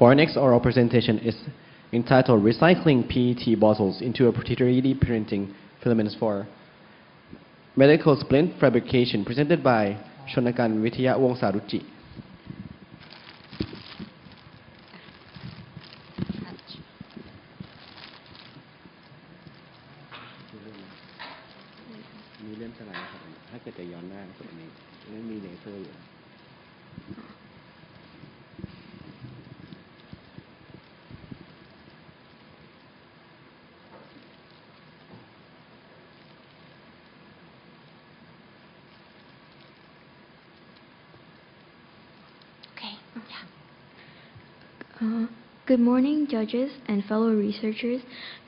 Our next oral presentation is entitled Recycling PET Bottles into a 3D Printing Filaments for Medical Splint Fabrication, presented by Ms.Chonnakan Wittayawongsaruji. Good morning, judges and fellow researchers.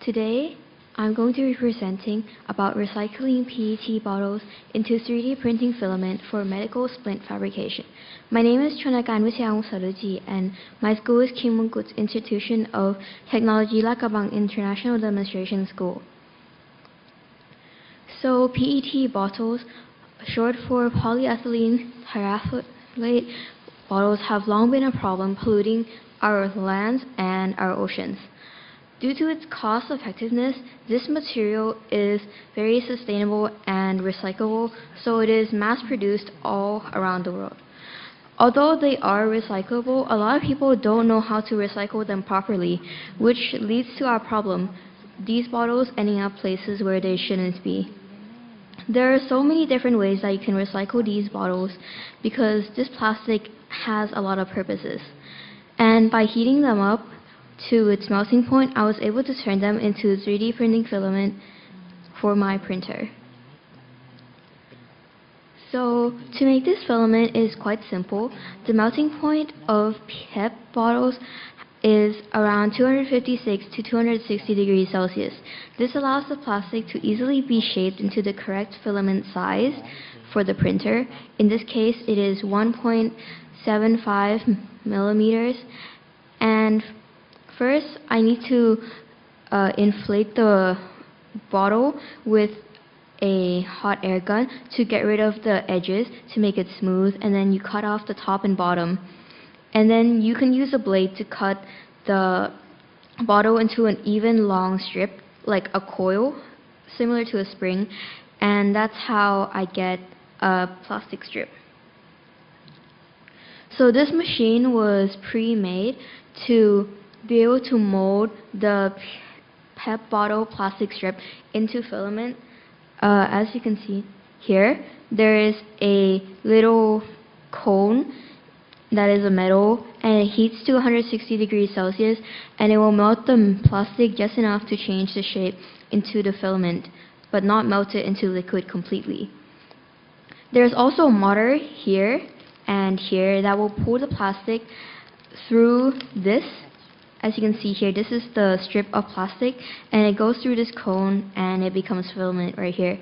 Today, I'm going to be presenting about recycling PET bottles into 3D printing filament for medical splint fabrication. My name is Ms.Chonnakan Wittayawongsaruji, and my school is KMIDS Institution of Technology Lakabang International Demonstration School. So PET bottles, short for polyethylene terephthalate bottles, have long been a problem polluting our lands and our oceans. Due to its cost effectiveness, this material is very sustainable and recyclable, so it is mass produced all around the world. Although they are recyclable, a lot of people don't know how to recycle them properly, which leads to our problem: these bottles ending up places where they shouldn't be. There are so many different ways that you can recycle these bottles because this plastic has a lot of purposes. And by heating them up to its melting point, I was able to turn them into 3D printing filament for my printer. So to make this filament is quite simple. The melting point of PET bottles is around 256 to 260 degrees Celsius. This allows the plastic to easily be shaped into the correct filament size for the printer. In this case, it is 1.75 millimeters. And first, I need to inflate the bottle with a hot air gun to get rid of the edges to make it smooth, and then you cut off the top and bottom. And then you can use a blade to cut the bottle into an even long strip, like a coil, similar to a spring, and that's how I get a plastic strip. So this machine was pre-made to be able to mold the PET bottle plastic strip into filament. As you can see here, there is a little cone that is a metal, and it heats to 160 degrees Celsius, and it will melt the plastic just enough to change the shape into the filament, but not melt it into liquid completely. There's also a motor here and here that will pull the plastic through this. As you can see here, this is the strip of plastic, and it goes through this cone and it becomes filament right here.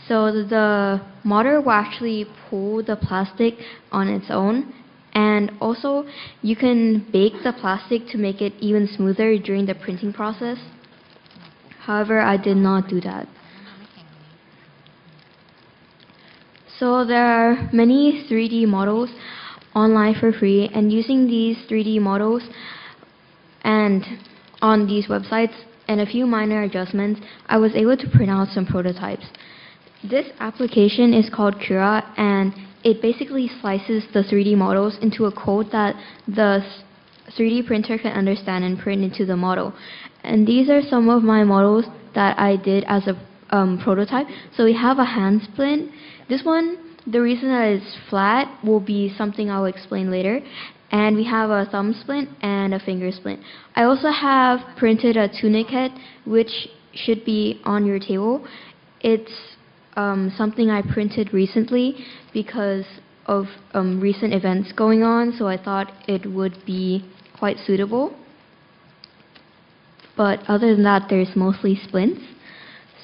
So the motor will actually pull the plastic on its own, and also you can bake the plastic to make it even smoother during the printing process. However, I did not do that. So there are many 3D models online for free, and using these 3D models and on these websites and a few minor adjustments, I was able to print out some prototypes. This application is called Cura, and it basically slices the 3D models into a code that the 3D printer can understand and print into the model. And these are some of my models that I did as a prototype. So we have a hand splint. This one, the reason that it's flat will be something I'll explain later. And we have a thumb splint and a finger splint. I also have printed a tourniquet, which should be on your table. It's something I printed recently because of recent events going on, so I thought it would be quite suitable. But other than that, there's mostly splints.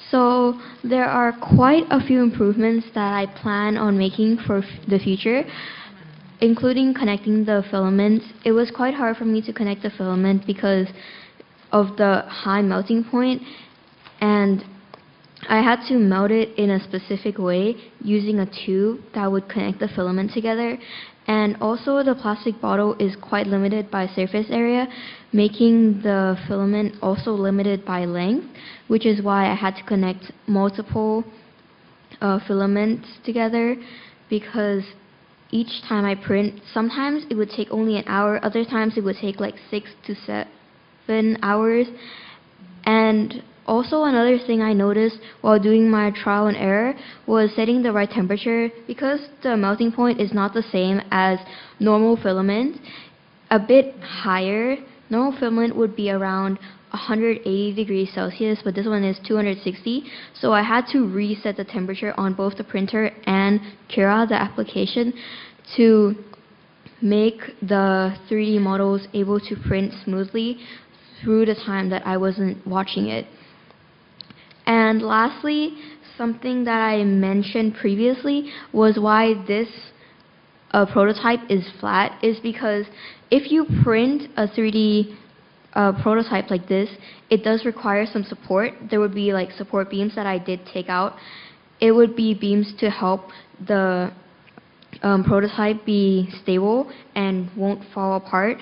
So there are quite a few improvements that I plan on making for the future, including connecting the filament. It was quite hard for me to connect the filament because of the high melting point, and I had to melt it in a specific way using a tube that would connect the filament together. And also the plastic bottle is quite limited by surface area, making the filament also limited by length, which is why I had to connect multiple filaments together, because each time I print, sometimes it would take only an hour, other times it would take like 6 to 7 hours. And also another thing I noticed while doing my trial and error was setting the right temperature, because the melting point is not the same as normal filament, a bit higher. Normal filament would be around 180 degrees Celsius, but this one is 260. So I had to reset the temperature on both the printer and Cura, the application, to make the 3D models able to print smoothly through the time that I wasn't watching it. And lastly, something that I mentioned previously was why this prototype is flat, is because if you print a 3D prototype like this, it does require some support. There would be like support beams that I did take out. It would be beams to help the prototype be stable and won't fall apart.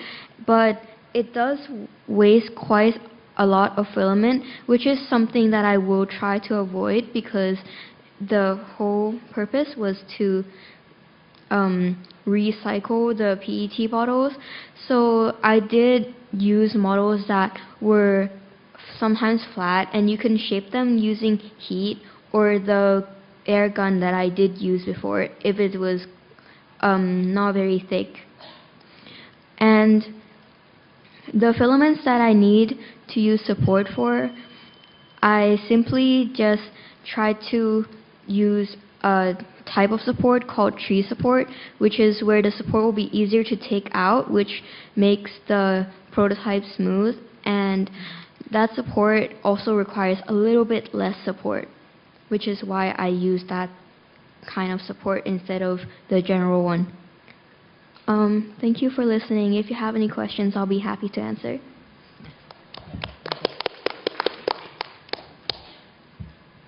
But it does waste quite a lot of filament, which is something that I will try to avoid, because the whole purpose was to recycle the PET bottles. So I did use models that were sometimes flat, and you can shape them using heat or the air gun that I did use before if it was not very thick. And the filaments that I need to use support for, I simply just try to use a type of support called tree support, which is where the support will be easier to take out, which makes the prototype smooth, and that support also requires a little bit less support, which is why I use that kind of support instead of the general one. Thank you for listening. If you have any questions, I'll be happy to answer.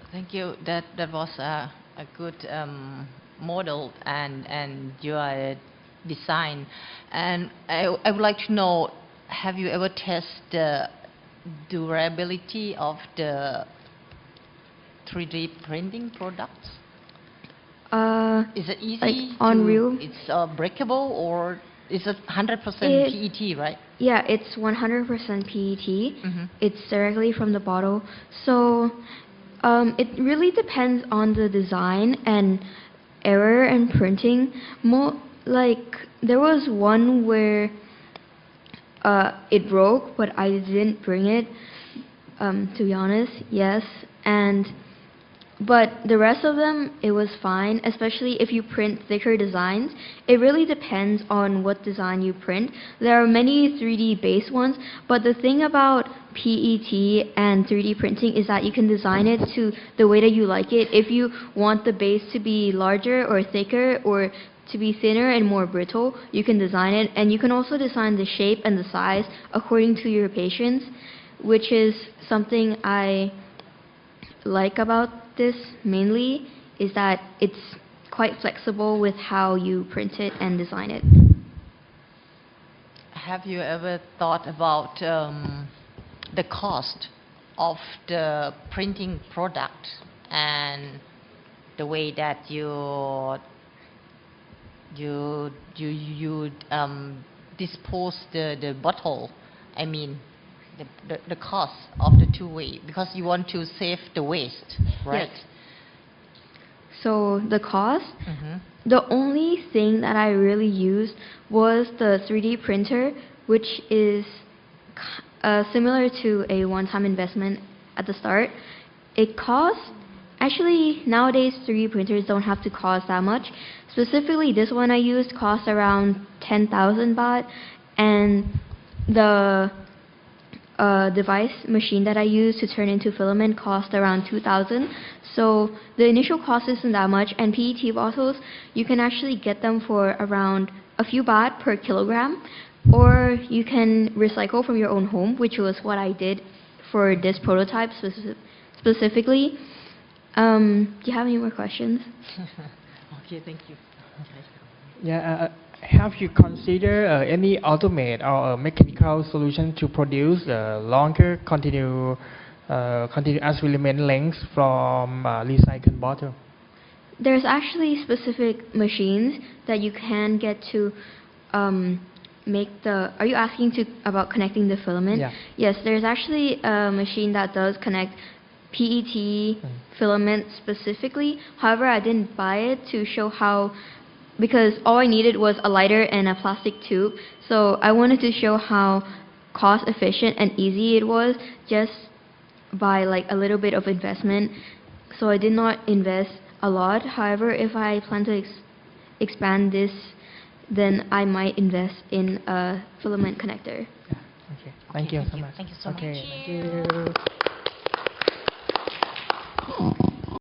Thank you. That was a good model and your design. And I would like to know, have you ever tested the durability of the 3D printing products? Is it easy? Like on real? It's breakable, or is it 100% PET, right? Yeah, it's 100% PET. It's directly from the bottle. So it really depends on the design and error and printing. Like there was one where it broke, but I didn't bring it. To be honest, yes. But the rest of them, it was fine, especially if you print thicker designs. It really depends on what design you print. There are many 3D based ones, but the thing about PET and 3D printing is that you can design it to the way that you like it. If you want the base to be larger or thicker, or to be thinner and more brittle, you can design it. And you can also design the shape and the size according to your patience, which is something I like about this mainly, is that it's quite flexible with how you print it and design it. Have you ever thought about the cost of the printing product and the way that you dispose the bottle? I mean, the cost of the two-way, because you want to save the waste, right? Yes. So the cost, the only thing that I really used was the 3D printer, which is similar to a one-time investment at the start. It costs, actually nowadays 3D printers don't have to cost that much. Specifically this one I used cost around 10,000 baht, and the device machine that I used to turn into filament cost around 2,000. So the initial cost isn't that much, and PET bottles, you can actually get them for around a few baht per kilogram, or you can recycle from your own home, which was what I did for this prototype specifically. Do you have any more questions? Okay, thank you. Yeah, Have you considered any automate or mechanical solution to produce longer continuous filament lengths from recycled bottle? There's actually specific machines that you can get to make the. Are you asking about connecting the filament? Yeah. Yes, there's actually a machine that does connect PET filament specifically. However, I didn't buy it to show how, because all I needed was a lighter and a plastic tube. So I wanted to show how cost efficient and easy it was just by like a little bit of investment. So I did not invest a lot. However, if I plan to expand this, then I might invest in a filament connector. Okay. Thank you so much. Thank you so okay, much. Thank you.